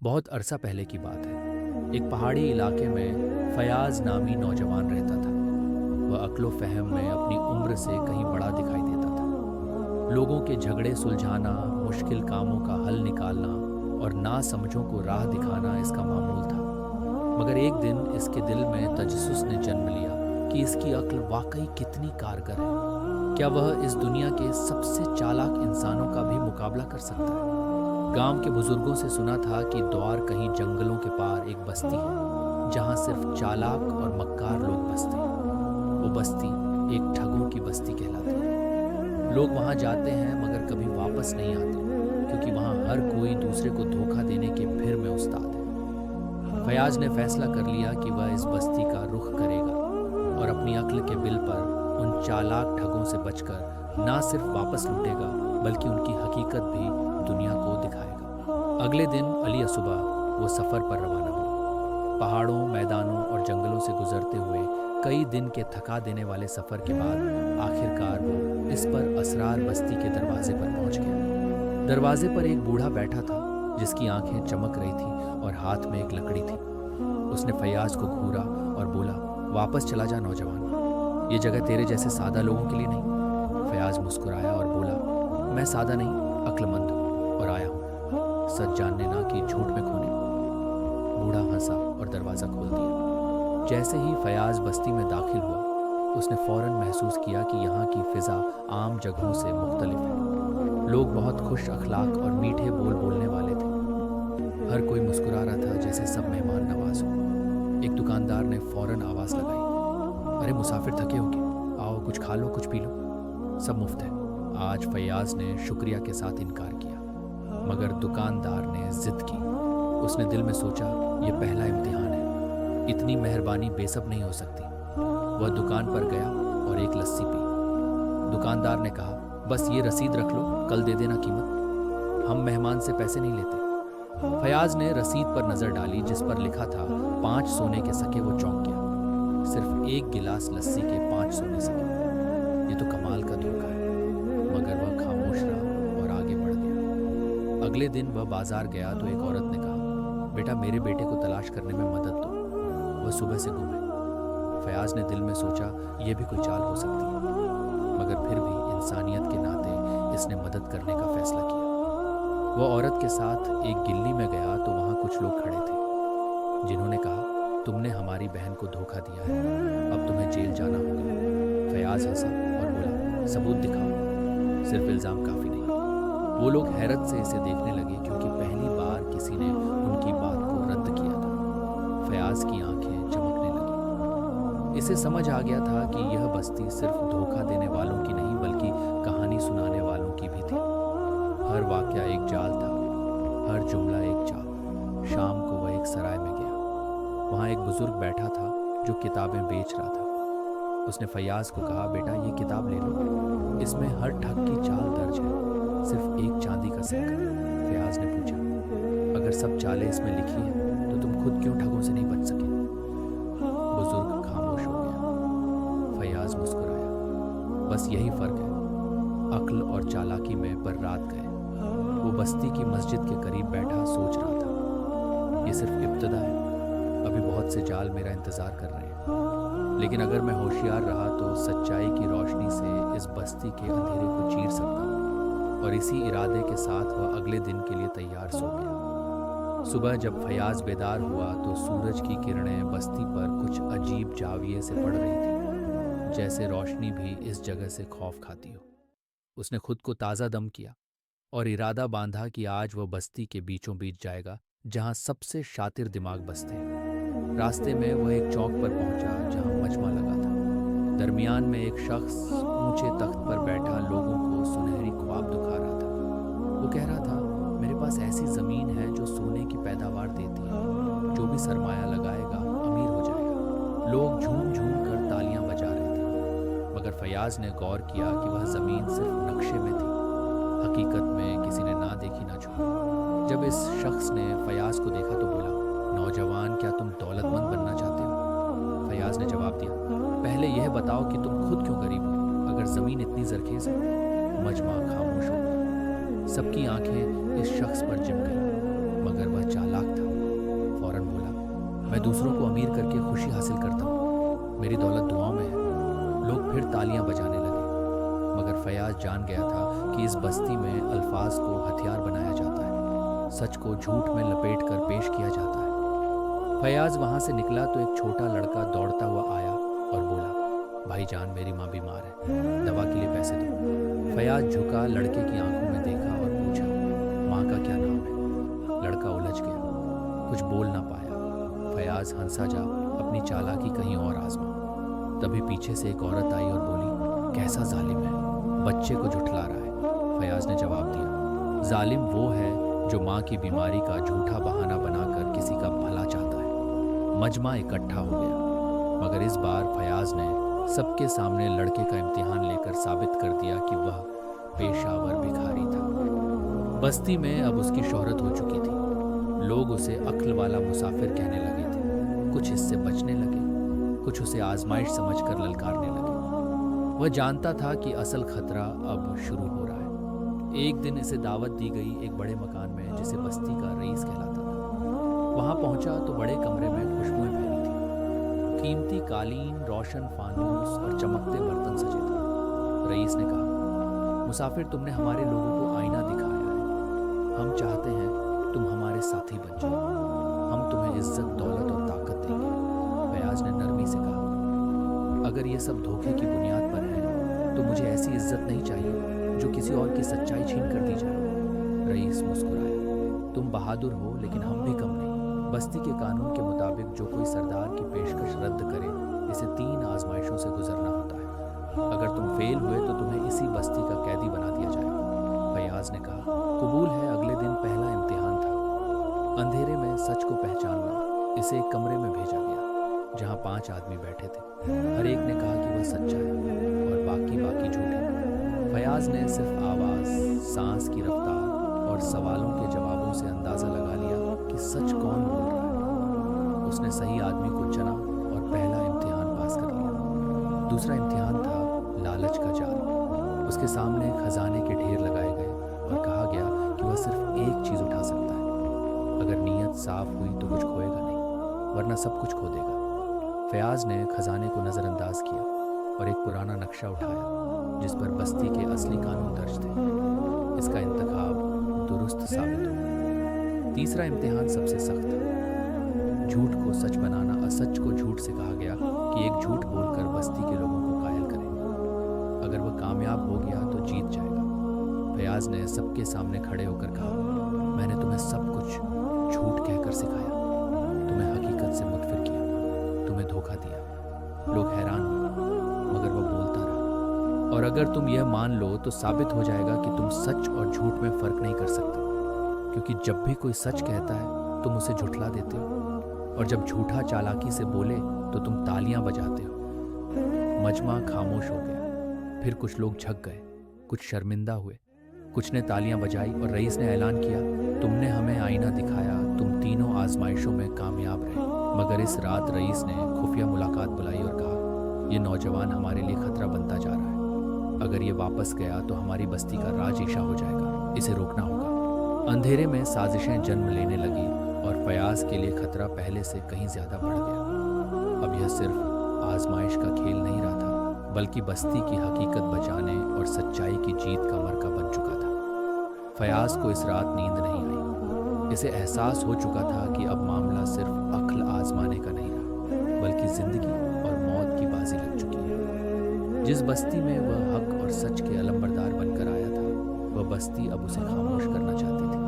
بہت عرصہ پہلے کی بات ہے۔ ایک پہاڑی علاقے میں فیاض نامی نوجوان رہتا تھا۔ وہ عقل و فہم میں اپنی عمر سے کہیں بڑا دکھائی دیتا تھا۔ لوگوں کے جھگڑے سلجھانا، مشکل کاموں کا حل نکالنا اور ناسمجھوں کو راہ دکھانا اس کا معمول تھا۔ مگر ایک دن اس کے دل میں تجسس نے جنم لیا کہ اس کی عقل واقعی کتنی کارگر ہے۔ کیا وہ اس دنیا کے سب سے چالاک انسانوں کا بھی مقابلہ کر سکتا ہے؟ گاؤں کے بزرگوں سے سنا تھا کہ دوار کہیں جنگلوں کے پار ایک بستی ہے جہاں صرف چالاک اور مکار لوگ بستے ہیں۔ وہ بستی ایک ٹھگوں کی بستی کہلاتی ہے۔ لوگ وہاں جاتے ہیں مگر کبھی واپس نہیں آتے، کیونکہ وہاں ہر کوئی دوسرے کو دھوکہ دینے کے پھر میں استاد ہے۔ فیاض نے فیصلہ کر لیا کہ وہ اس بستی کا رخ کرے گا اور اپنی عقل کے بل پر ان چالاک ٹھگوں سے بچ کر نہ صرف واپس لوٹے گا بلکہ ان کی حقیقت بھی دنیا کو دکھائے گا۔ اگلے دن علی صبح وہ سفر پر روانہ ہوا۔ پہاڑوں، میدانوں اور جنگلوں سے گزرتے ہوئے کئی دن کے تھکا دینے والے سفر کے بعد آخرکار وہ اس پر اسرار بستی کے دروازے پر پہنچ گیا۔ دروازے پر ایک بوڑھا بیٹھا تھا جس کی آنکھیں چمک رہی تھیں اور ہاتھ میں ایک لکڑی تھی۔ اس نے فیاض کو گھورا اور بولا، واپس چلا جا نوجوان، یہ جگہ تیرے جیسے سادہ لوگوں کے لیے نہیں۔ فیاض مسکرایا اور بولا، میں سادہ نہیں، عقل مند ہوں اور آیا ہوں سچ جاننے نہ کہ جھوٹ میں کھونے۔ بوڑھا ہنسا اور دروازہ کھول دیا۔ جیسے ہی فیاض بستی میں داخل ہوا، اس نے فوراً محسوس کیا کہ یہاں کی فضا عام جگہوں سے مختلف ہے۔ لوگ بہت خوش اخلاق اور میٹھے بول بولنے والے تھے۔ ہر کوئی مسکرا رہا تھا جیسے سب مہمان نواز ہوں۔ ایک دکاندار نے فوراً آواز لگائی، ارے مسافر تھکے ہو گے، آؤ کچھ کھا لو، کچھ پی لو، سب مفت ہے۔ آج فیاض نے شکریہ کے ساتھ انکار کیا، مگر دکاندار نے ضد کی۔ اس نے دل میں سوچا، یہ پہلا امتحان ہے، اتنی مہربانی بے سب نہیں ہو سکتی۔ وہ دکان پر گیا اور ایک لسی پی۔ دکاندار نے کہا، بس یہ رسید رکھ لو، کل دے دینا قیمت، ہم مہمان سے پیسے نہیں لیتے۔ فیاض نے رسید پر نظر ڈالی جس پر لکھا تھا 5 سونے کے سکے۔ وہ چونک گیا، صرف ایک گلاس لسی کے 5 سونے سکے، یہ تو کمال کا دھوکہ ہے۔ مگر وہ خاموش رہا اور آگے بڑھ گیا۔ اگلے دن وہ بازار گیا تو ایک عورت نے کہا، بیٹا میرے بیٹے کو تلاش کرنے میں مدد دو، وہ صبح سے گم ہے۔ فیاض نے دل میں سوچا، یہ بھی کوئی چال ہو سکتی ہے، مگر پھر بھی انسانیت کے ناطے اس نے مدد کرنے کا فیصلہ کیا۔ وہ عورت کے ساتھ ایک گلی میں گیا تو وہاں کچھ لوگ کھڑے تھے جنہوں نے کہا، تم نے ہماری بہن کو دھوکہ دیا ہے، اب تمہیں جیل جانا ہوگا۔ فیاض ہنسا اور بولا، ثبوت دکھاؤ، صرف الزام کافی نہیں۔ وہ لوگ حیرت سے اسے دیکھنے لگے کیونکہ پہلی بار کسی نے ان کی بات کو رد کیا تھا۔ فیاض کی آنکھیں چمکنے لگیں۔ اسے سمجھ آ گیا تھا کہ یہ بستی صرف دھوکہ دینے والوں کی نہیں بلکہ کہانی سنانے والوں کی بھی تھی۔ ہر واقعہ ایک جال تھا، ہر جملہ ایک چال۔ شام کو وہ ایک سرائے میں گیا۔ وہاں ایک بزرگ بیٹھا تھا جو کتابیں بیچ رہا تھا۔ اس نے فیاض کو کہا، بیٹا یہ کتاب لے لو، اس میں ہر ٹھگ کی چال درج ہے، صرف ایک چاندی کا سکہ۔ فیاض نے پوچھا، اگر سب چالیں اس میں لکھی ہیں تو تم خود کیوں ٹھگوں سے نہیں بچ سکے؟ بزرگ خاموش ہو گیا۔ فیاض مسکرایا، بس یہی فرق ہے، عقل اور چالاکی میں پر رات گئے۔ وہ بستی کی مسجد کے قریب بیٹھا سوچ رہا تھا، یہ صرف ابتدا ہے، ابھی بہت سے جال میرا انتظار کر رہے ہیں، لیکن اگر میں ہوشیار رہا تو سچائی کی روشنی سے اس بستی کے اندھیرے کو چیر سکتا ہوں۔ اور اسی ارادے کے ساتھ وہ اگلے دن کے لیے تیار سو گیا۔ صبح جب فیاض بیدار ہوا تو سورج کی کرنیں بستی پر کچھ عجیب جاویے سے پڑ رہی تھیں، جیسے روشنی بھی اس جگہ سے خوف کھاتی ہو۔ اس نے خود کو تازہ دم کیا اور ارادہ باندھا کہ آج وہ بستی کے بیچوں بیچ جائے گا جہاں سب سے شاطر دماغ بستے ہیں۔ راستے میں وہ ایک چوک پر پہنچا جہاں مجمع لگا تھا۔ درمیان میں ایک شخص اونچے تخت پر بیٹھا لوگوں کو سنہری خواب دکھا رہا تھا۔ وہ کہہ رہا تھا، میرے پاس ایسی زمین ہے جو سونے کی پیداوار دیتی ہے، جو بھی سرمایہ لگائے گا امیر ہو جائے گا۔ لوگ جھوم جھوم کر تالیاں بجا رہے تھے، مگر فیاض نے غور کیا کہ وہ زمین صرف نقشے میں تھی، حقیقت میں کسی نے نہ دیکھی نہ چھوئی۔ جب اس شخص نے فیاض کو دیکھا تو بولا، نوجوان کیا تم دولت مند بننا چاہتے ہو؟ فیاض نے جواب دیا، پہلے یہ بتاؤ کہ تم خود کیوں غریب ہو، اگر زمین اتنی زرخیز ہے۔ مجمع خاموش ہو گیا، سب کی آنکھیں اس شخص پر جم گئی، مگر وہ چالاک تھا۔ दूसरों को अमीर करके खुशी हासिल करता हूँ, मेरी दौलत दुआओं में है। लोग फिर तालियां बजाने लगे, मगर फयाज जान गया था कि इस बस्ती में अल्फाज को हथियार बनाया जाता है, सच को झूठ में लपेट कर पेश किया जाता है। फयाज वहां से निकला तो एक छोटा लड़का दौड़ता हुआ आया और बोला, भाईजान मेरी माँ बीमार है, दवा के लिए पैसे दो। फयाज झुका, लड़के की आंखों में देखा और पूछा, माँ का क्या नाम है? लड़का उलझ गया, कुछ बोल ना पाया। फयाज हंसा जा अपनी चालाकी कहीं और आजमा। तभी पीछे से एक औरत आई और बोली, कैसा जालिम है, बच्चे को झुठला रहा है। फयाज ने जवाब दिया, जालिम वो है जो माँ की बीमारी का झूठा बहाना बनाकर किसी का भला चाहता है। मजमा इकट्ठा हो गया, मगर इस बार फयाज ने सबके सामने लड़के का इम्तिहान लेकर साबित कर दिया कि वह पेशावर भिखारी था। बस्ती में अब उसकी शोहरत हो चुकी थी। लोग उसे अक्ल वाला मुसाफिर कहने लगे थे। कुछ इससे बचने लगे, कुछ उसे आजमाइश समझकर ललकारने लगे। वह जानता था कि असल खतरा अब शुरू हो रहा है। एक दिन इसे दावत दी गई एक बड़े मकान में, जिसे बस्ती का रईस कहलाता था। वहां पहुंचा तो बड़े कमरे में खुशबुएं फैली थी। कीमती कालीन, रोशन फानूस और चमकते बर्तन सजे थे। रईस ने कहा, मुसाफिर, तुमने हमारे लोगों को आईना दिखाया है। हम चाहते हैं तुम हमारे साथी बन जाओ। हम तुम्हें इज्जत, दौलत और ताकत देंगे। फयाज ने नरमी से कहा, अगर ये सब धोखे की बुनियाद पर है तो मुझे ऐसी इज्जत नहीं चाहिए जो किसी और की सच्चाई छीन कर दी जाए। रईस मुस्कुराया, तुम बहादुर हो, लेकिन हम भी कम नहीं। बस्ती के कानून के मुताबिक जो कोई सरदार की पेशकश रद्द करे, इसे 3 आजमाइशों से गुजरना होता है। अगर तुम फेल हुए तो तुम्हें इसी बस्ती का कैदी बना दिया जाएगा। फयाज ने कहा, कबूल है। अगले दिन पहला इम्तिहान था। अंधेरे में सच को पहचानना। इसे एक कमरे में भेजा गया जहां 5 आदमी बैठे थे। हर एक ने कहा कि वह सच्चा है और बाकी झूठे। फयाज ने सिर्फ आवाज़, सांस की रफ्तार और सवालों के जवाबों से अंदाज़ा लगा लिया कि सच कौन बोल रहा है। उसने सही आदमी को चुना और पहला इम्तिहान पास कर लिया। दूसरा इम्तिहान था लालच का जाल। उसके सामने खजाने के ढेर लगाए गए और कहा गया कि वह सिर्फ एक चीज़ उठा सकता है। अगर नीयत साफ हुई तो कुछ खोएगा नहीं, वरना सब कुछ खो देगा। फयाज ने खजाने को नज़रअंदाज किया और एक पुराना नक्शा उठाया जिस पर बस्ती के असली कानून दर्ज थे। इसका इंतखाब दुरुस्त साबित हुआ। तीसरा इम्तिहान सबसे सख्त था। झूठ को सच बनाना। असच को झूठ से कहा गया कि एक झूठ बोलकर बस्ती के लोगों को कायल करे। अगर वह कामयाब हो गया तो जीत जाएगा। फयाज ने सबके सामने खड़े होकर कहा, मैंने तुम्हें सब कुछ झूठ कहकर सिखाया, तुम्हें हकीकत से मुतफिर किया, तुम्हें धोखा दिया। लोग हैरान हुए, मगर वह बोलता रहा। और अगर तुम यह मान लो तो साबित हो जाएगा कि तुम सच और झूठ में फर्क नहीं कर सकते, क्योंकि जब भी कोई सच कहता है तुम उसे झुठला देते हो, और जब झूठा चालाकी से बोले तो तुम तालियां बजाते हो। मजमा खामोश हो गया। फिर कुछ लोग झक गए, कुछ शर्मिंदा हुए, कुछ ने तालियां बजाई और रईस ने ऐलान किया, तुमने हमें आईना दिखाया, तुम तीनों आजमाइशों में कामयाब रहे। मगर इस रात रईस ने खुफिया मुलाकात बुलाई और कहा, यह नौजवान हमारे लिए खतरा बनता जा रहा है। अगर ये वापस गया तो हमारी बस्ती का राज ईशा हो जाएगा, इसे रोकना होगा। अंधेरे में साजिशें जन्म लेने लगी और फयाज के लिए खतरा पहले से कहीं ज्यादा बढ़ गया। अब यह सिर्फ आजमाइश का खेल नहीं रहा था, बल्कि बस्ती की हकीकत बचाने और सच्चाई की जीत का मरका बन चुका था। फयाज को इस रात नींद नहीं आई। इसे एहसास हो चुका था कि अब मामला सिर्फ अक्ल आजमाने का नहीं रहा, बल्कि जिंदगी और मौत की बाजी लग चुकी है। जिस बस्ती में वह हक और सच के अलंबरदार बनकर आया था, वह बस्ती अब उसे खामोश करना चाहती थी,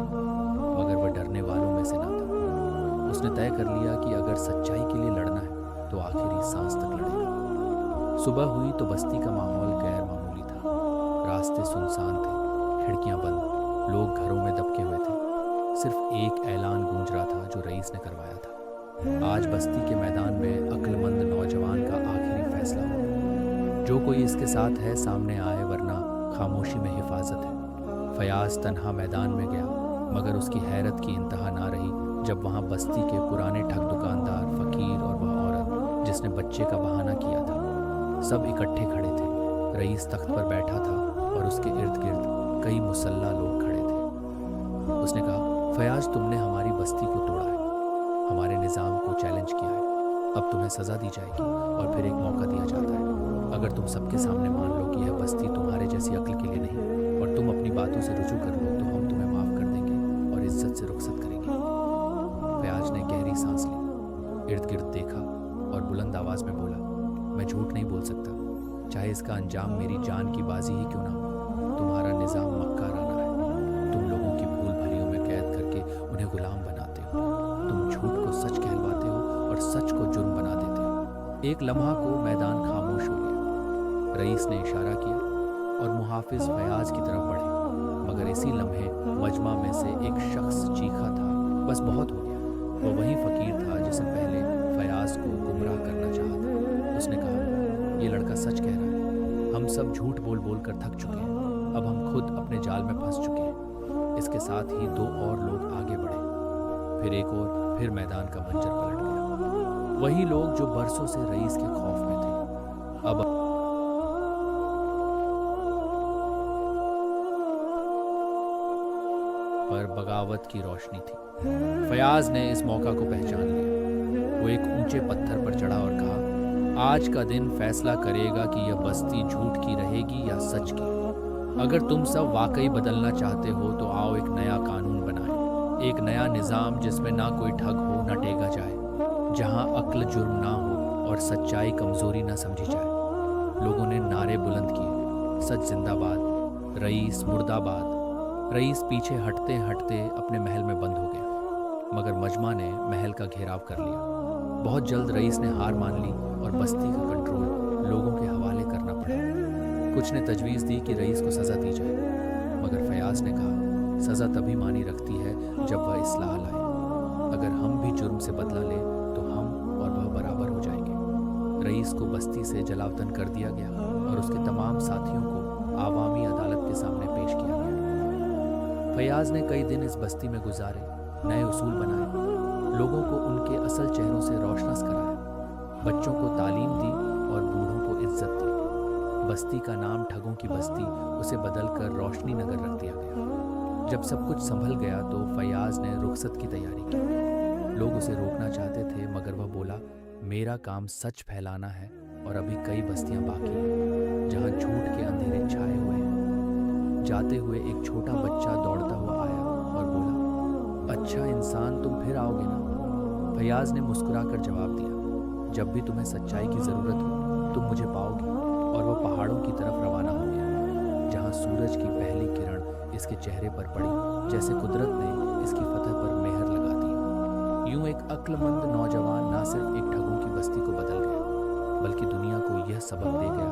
मगर वह डरने वालों में से ना था। उसने तय कर लिया कि अगर सच्चाई के लिए लड़ना है तो आखिरी सांस तक लड़ेगा। सुबह हुई तो बस्ती का माहौल गैर मामूली था। रास्ते सुनसान थे, खिड़कियां बंद, लोग घरों में दबके हुए थे। सिर्फ एक ऐलान गूंज रहा था जो रईस ने करवाया था। आज बस्ती के मैदान में अक्लमंद नौजवान का आखिरी फैसला होगा। जो कोई इसके साथ है सामने आए, वरना खामोशी में हिफाजत है। फयाज तन्हा मैदान में गया, मगर उसकी हैरत की इंतहा ना रही जब वहां बस्ती के पुराने ठग दुकानदार, फकीर और वह औरत जिसने बच्चे का बहाना किया था, सब इकट्ठे खड़े थे। रईस तख्त पर बैठा था और उसके इर्द गिर्द कई मुसल्ला लोग खड़े थे। उसने कहा, फयाज, तुमने हमारी बस्ती को तोड़ा है, हमारे निज़ाम को चैलेंज किया है। अब तुम्हें सज़ा दी जाएगी और फिर एक मौका दिया जाता है। अगर तुम सबके सामने मान लो कि यह बस्ती तुम्हारे जैसी अक्ल के लिए नहीं और तुम अपनी बातों से रुजू कर लो, तो हम तुम्हें माफ़ कर देंगे और इज्जत से रुखसत करेंगे। फयाज ने गहरी सांस ली, इर्द गिर्द देखा और बुलंद आवाज़ में बोला, मैं झूठ नहीं बोल सकता, चाहे इसका अंजाम मेरी जान की बाजी ही क्यों ना हो। तुम्हारा निज़ाम मक्काराना है। तुम लोगों की भूल भलियों में कैद करके उन्हें गुलाम बनाते हो। तुम झूठ को सच कहलवाते हो और सच को जुर्म बना देते हो। एक लम्हा को मैदान खामोश हो गया। रईस ने इशारा किया और मुहाफिज फयाज की तरफ बढ़े, मगर इसी लम्हे मजमा में से एक शख्स चीखा था, बस बहुत हो गया। वो वही फकीर था जिसने पहले फयाज को गुमराह करना चाहा था। उसने कहा, ये लड़का सच कह रहा है, हम सब झूठ बोल बोल कर थक चुके हैं, अब हम खुद अपने जाल में फंस चुके हैं। इसके साथ ही दो और लोग आगे बढ़े, फिर एक और, फिर मैदान का मंजर पलट गया। वही लोग जो बरसों से रईस के खौफ में थे, अब पर बगावत की रोशनी थी। फयाज ने इस मौका को पहचान लिया। वो एक ऊंचे पत्थर पर चढ़ा और कहा, आज का दिन फैसला करेगा कि यह बस्ती झूठ की रहेगी या सच की। अगर तुम सब वाकई बदलना चाहते हो तो आओ एक नया कानून बनाएं, एक नया निज़ाम जिसमें ना कोई ठग हो ना टेगा जाए, जहां अक्ल जुर्म ना हो और सच्चाई कमजोरी ना समझी जाए। लोगों ने नारे बुलंद किए, सच जिंदाबाद, रईस मुर्दाबाद। रईस पीछे हटते हटते अपने महल में बंद हो गया, मगर मजमा ने महल का घेराव कर लिया। बहुत जल्द रईस ने हार मान ली और बस्ती का कंट्रोल लोगों के हवाले करना पड़ा। कुछ ने तजवीज़ दी कि रईस को सज़ा दी जाए, मगर फयाज ने कहा, सज़ा तभी मानी रखती है जब वह इस्लाह लाए। अगर हम भी जुर्म से बदला लें तो हम और वह बराबर हो जाएंगे। रईस को बस्ती से जलावतन कर दिया गया और उसके तमाम साथियों को आवामी अदालत के सामने पेश किया गया। फयाज ने कई दिन इस बस्ती में गुजारे, नए उसूल बनाए, लोगों को उनके असल चेहरों से रोशनास कराया, बच्चों को तालीम दी और बूढ़ों को इज्जत दी। बस्ती का नाम ठगों की बस्ती उसे बदलकर रोशनी नगर रख दिया गया। जब सब कुछ संभल गया तो फयाज ने रुखसत की तैयारी की। लोग उसे रोकना चाहते थे, मगर वह बोला, मेरा काम सच फैलाना है और अभी कई बस्तियां बाकी हैं जहां झूठ के अंधेरे छाए हुए हैं। जाते हुए एक छोटा बच्चा दौड़ता हुआ आया और बोला, अच्छा इंसान, तुम फिर आओगे ना? फयाज ने मुस्कुराकर जवाब दिया, जब भी तुम्हें सच्चाई की ज़रूरत हो तुम मुझे पाओगे। और वो पहाड़ों की तरफ रवाना हो गया, जहाँ सूरज की पहली किरण इसके चेहरे पर पड़ी, जैसे कुदरत ने इसकी फतह पर मेहर लगा दी। यूं एक अक्लमंद नौजवान ना सिर्फ एक ठगों की बस्ती को बदल गया, बल्कि दुनिया को यह सबक दे गया